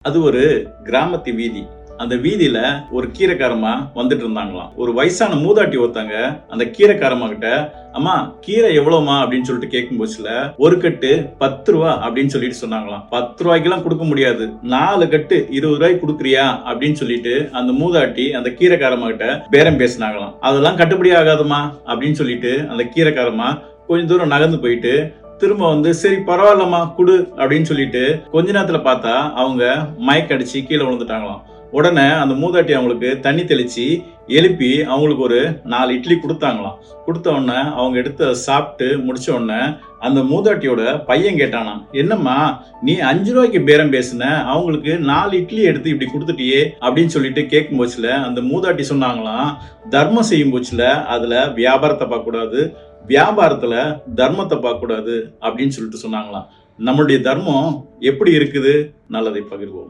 அது ஒரு கிராமத்து வீதி. அந்த வீதியில ஒரு கீரைக்காரமா வந்துட்டு இருந்தாங்களாம். ஒரு வயசான மூதாட்டி ஒருத்தங்க அந்த கீரைக்காரமா கிட்ட, அம்மா கீரை எவ்வளவுமா அப்படின்னு சொல்லிட்டு கேட்கும் போச்சுல, ஒரு கட்டு 10 ரூபா அப்படின்னு சொல்லிட்டு சொன்னாங்களாம். 10 ரூபாய்க்கெல்லாம் கொடுக்க முடியாது, 4 கட்டு 20 ரூபாய்க்கு கொடுக்குறியா அப்படின்னு சொல்லிட்டு அந்த மூதாட்டி அந்த கீரைக்காரமா கிட்ட பேரம் பேசினாங்களாம். அதெல்லாம் கட்டுப்படி ஆகாதுமா அப்படின்னு சொல்லிட்டு அந்த கீரைக்காரமா கொஞ்ச தூரம் நகர்ந்து போயிட்டு திரும்ப வந்து சரி பரவாயில்லம்மா குடு அப்படின்னு சொல்லிட்டு கொஞ்ச நேரத்துல பார்த்தா அவங்க மயக்கடிச்சு கீழே விழுந்துட்டாங்களாம். உடனே அந்த மூதாட்டி அவங்களுக்கு தண்ணி தெளிச்சு எழுப்பி அவங்களுக்கு ஒரு 4 இட்லி கொடுத்தாங்களாம். கொடுத்த உடனே அவங்க எடுத்து அதை சாப்பிட்டு முடிச்ச உடனே அந்த மூதாட்டியோட பையன் கேட்டானா, என்னம்மா நீ 5 ரூபாய்க்கு பேரம் பேசுன, அவங்களுக்கு 4 இட்லி எடுத்து இப்படி கொடுத்துட்டியே அப்படின்னு சொல்லிட்டு கேட்கும் போச்சுல அந்த மூதாட்டி சொன்னாங்களாம், தர்மம் செய்யும் போச்சுல அதுல வியாபாரத்தை பார்க்க கூடாது, வியாபாரத்துல தர்மத்தை பார்க்க கூடாது அப்படின்னு சொல்லிட்டு சொன்னாங்களாம். நம்மளுடைய தர்மம் எப்படி இருக்குது? நல்லதை பகிர்வோம்.